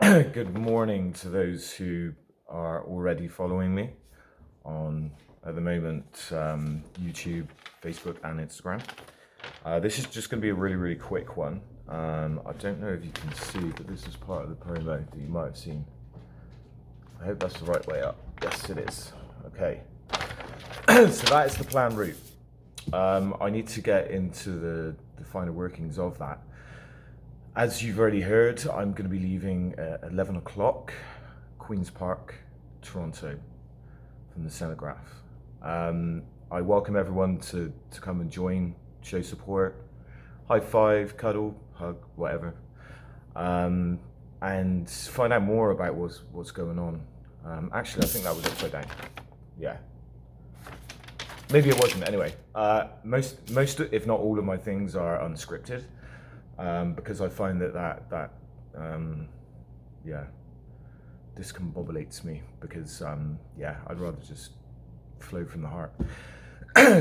Good morning to those who are already following me on, at the moment, YouTube, Facebook, and Instagram. This is just going to be a really quick one. I don't know if you can see, but this is part of the promo that you might have seen. I hope that's the right way up. Yes, it is. Okay. So that is the planned route. I need to get into the finer workings of that. As you've already heard, I'm going to be leaving at 11 o'clock, Queen's Park, Toronto, from the Cinegraph. I welcome everyone to come and join, show support, high five, cuddle, hug, whatever, and find out more about what's going on. Actually, I think that was upside down. Yeah. Maybe it wasn't. Anyway, most, if not all of my things are unscripted. Because I find that discombobulates me because I'd rather just flow from the heart.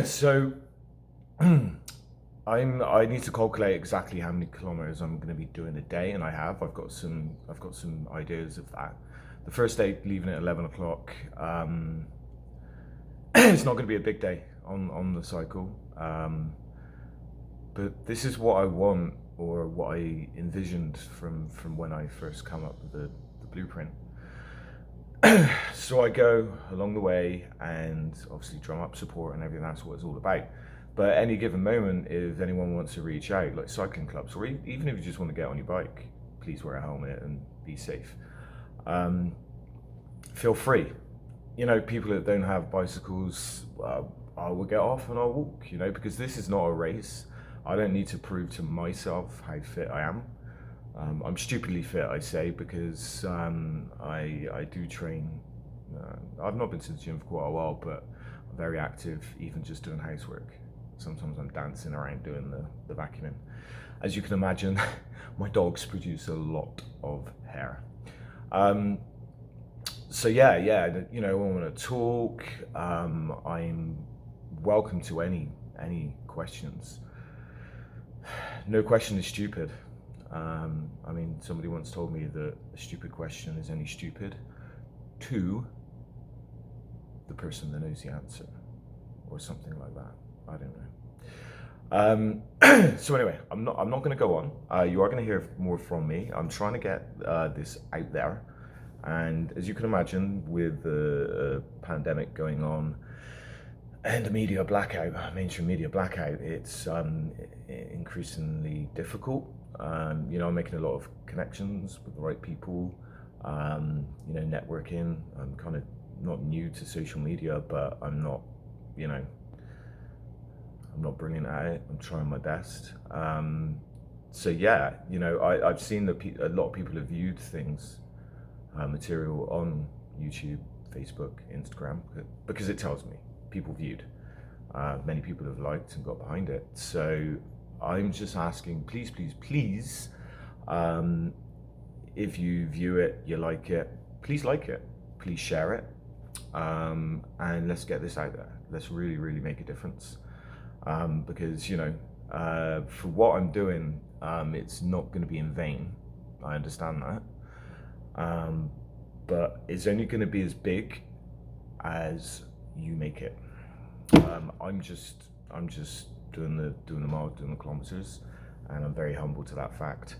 So I need to calculate exactly how many kilometers I'm going to be doing a day, and I've got some ideas of that. The first day, leaving at 11 o'clock, it's not going to be a big day on the cycle, but this is what I want, or what I envisioned from when I first come up with the blueprint. So I go along the way and obviously drum up support and everything. That's what it's all about. But at any given moment, if anyone wants to reach out, like cycling clubs, or even if you just want to get on your bike, please wear a helmet and be safe. Feel free. You know, people that don't have bicycles, I will get off and I'll walk, because this is not a race. I don't need to prove to myself how fit I am. I'm stupidly fit, I say, because I do train. I've not been to the gym for quite a while, but I'm very active, even just doing housework. Sometimes I'm dancing around doing the vacuuming. As you can imagine, my dogs produce a lot of hair. So I want to talk. I'm welcome to any questions. No question is stupid. Somebody once told me that a stupid question is only stupid to the person that knows the answer, or something like that. I don't know. So anyway, I'm not going to go on. You are going to hear more from me. I'm trying to get this out there, and as you can imagine, with the pandemic going on and the media blackout, mainstream media blackout, it's increasingly difficult. I'm making a lot of connections with the right people, networking. I'm kind of not new to social media, but I'm not brilliant at it. I'm trying my best. I've seen that a lot of people have viewed things, material on YouTube, Facebook, Instagram, because it tells me people viewed. Many people have liked and got behind it. So I'm just asking, please, if you view it, you like it, please like it, please share it, and let's get this out there. Let's really make a difference, because for what I'm doing, it's not going to be in vain. I understand that, but it's only going to be as big as you make it. I'm just doing the mile, doing the kilometers, and I'm very humble to that fact.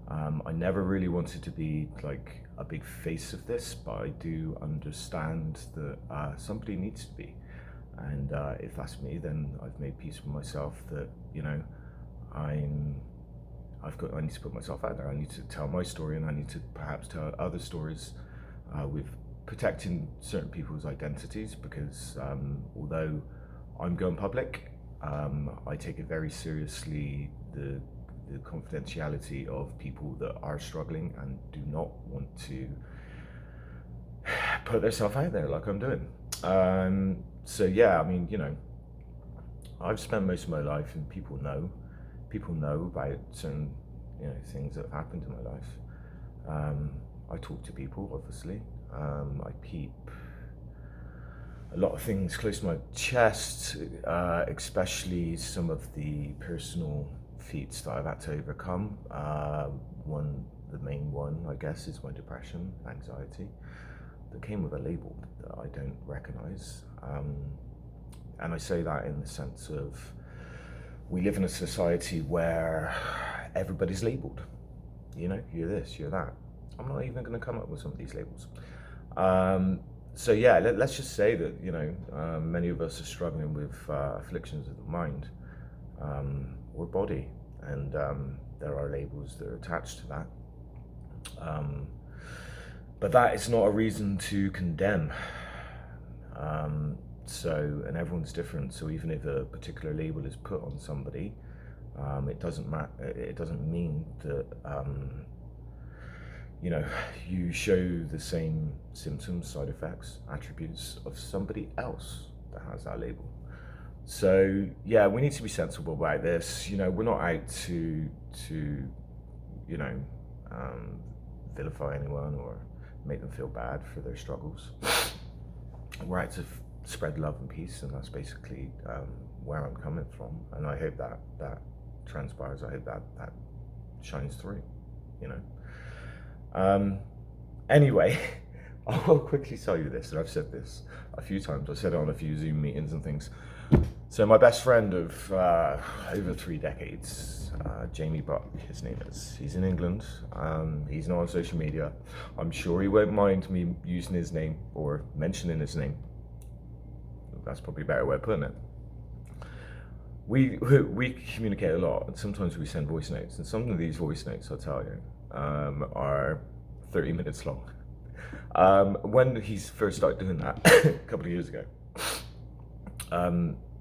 I never really wanted to be like a big face of this, but I do understand that somebody needs to be, and if that's me, then I've made peace with myself that I need to put myself out there. I need to tell my story, and I need to perhaps tell other stories with protecting certain people's identities, because although I'm going public, I take it very seriously, the confidentiality of people that are struggling and do not want to put themselves out there like I'm doing. I've spent most of my life, and people know about certain things that have happened in my life. I talk to people, obviously. I keep a lot of things close to my chest, especially some of the personal feats that I've had to overcome. The main one I guess, is my depression, anxiety, that came with a label that I don't recognize. And I say that in the sense of, we live in a society where everybody's labeled. You know, you're this, you're that. I'm not even going to come up with some of these labels. So yeah, let's just say that, you know, many of us are struggling with afflictions of the mind or body, and there are labels that are attached to that. But that is not a reason to condemn. And everyone's different. So even if a particular label is put on somebody, it doesn't mean that you know, you show the same symptoms, side effects, attributes of somebody else that has that label. So yeah, we need to be sensible about this. You know, we're not out to you know, vilify anyone or make them feel bad for their struggles. We're out to spread love and peace, and that's basically where I'm coming from. And I hope that transpires. I hope that shines through, you know. Anyway, I will quickly tell you this, and I've said this a few times. I said it on a few Zoom meetings and things. So my best friend of over 3 decades, Jamie Buck, his name is. He's in England. He's not on social media. I'm sure he won't mind me using his name or mentioning his name. That's probably a better way of putting it. We communicate a lot, and sometimes we send voice notes. And some of these voice notes, I'll tell you, are 30 minutes long. When he first started doing that a couple of years ago,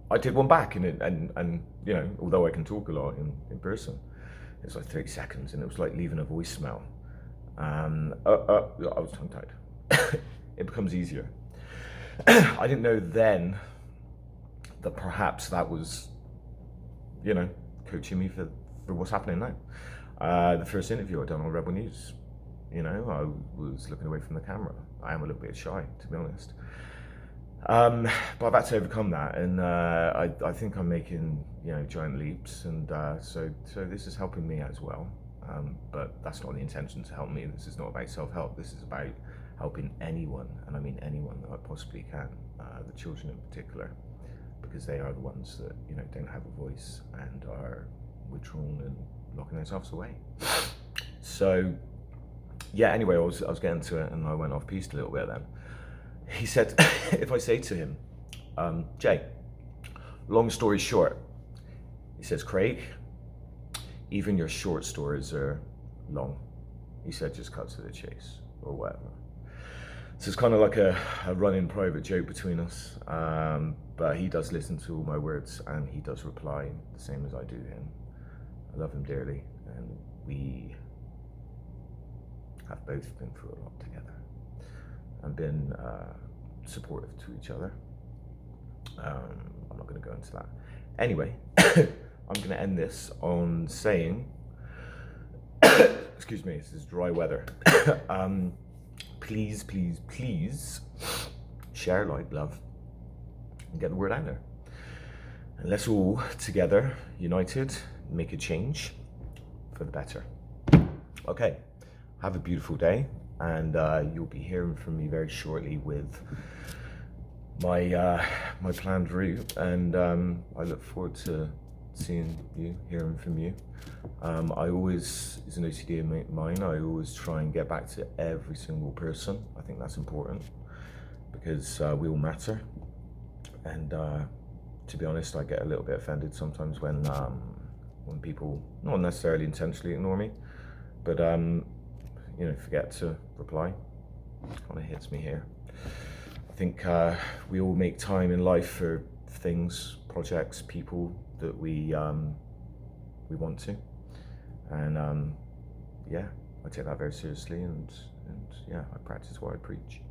I did one back, and you know, although I can talk a lot in person, it's like 30 seconds, and it was like leaving a voicemail. I was tongue-tied. It becomes easier. I didn't know then that perhaps that was, you know, coaching me for what's happening now. The first interview I'd done on Rebel News, you know, I was looking away from the camera. I am a little bit shy, to be honest. But I've had to overcome that, and I think I'm making, you know, giant leaps, and so this is helping me as well. But that's not the intention to help me. This is not about self-help. This is about helping anyone, and I mean anyone that I possibly can, the children in particular, because they are the ones that, you know, don't have a voice and are withdrawn and locking themselves away. So yeah, anyway, I was getting to it, and I went off piste a little bit then. He said, if I say to him, Jay, long story short, he says, Craig, even your short stories are long. He said, just cut to the chase, or whatever. So it's kind of like a running private joke between us, but he does listen to all my words, and he does reply the same as I do him. I love him dearly, and we have both been through a lot together and been supportive to each other. I'm not going to go into that. Anyway, I'm going to end this on saying, excuse me, this is dry weather. Please, please, please share, like, love, and get the word out there. And let's all together, united, make a change for the better. Okay, have a beautiful day, and you'll be hearing from me very shortly with my my planned route, and I look forward to seeing you, hearing from you. I always, it's an OCD of mine, I always try and get back to every single person. I think that's important, because we all matter. And to be honest, I get a little bit offended sometimes when people, not necessarily intentionally ignore me, but you know, forget to reply. It kind of hits me here. I think we all make time in life for things, projects, people that we want to, and yeah, I take that very seriously, and yeah, I practice what I preach.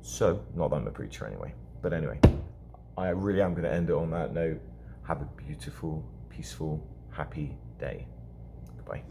So, not that I'm a preacher anyway, but anyway, I really am going to end it on that note. Have a beautiful, peaceful, happy day. Goodbye.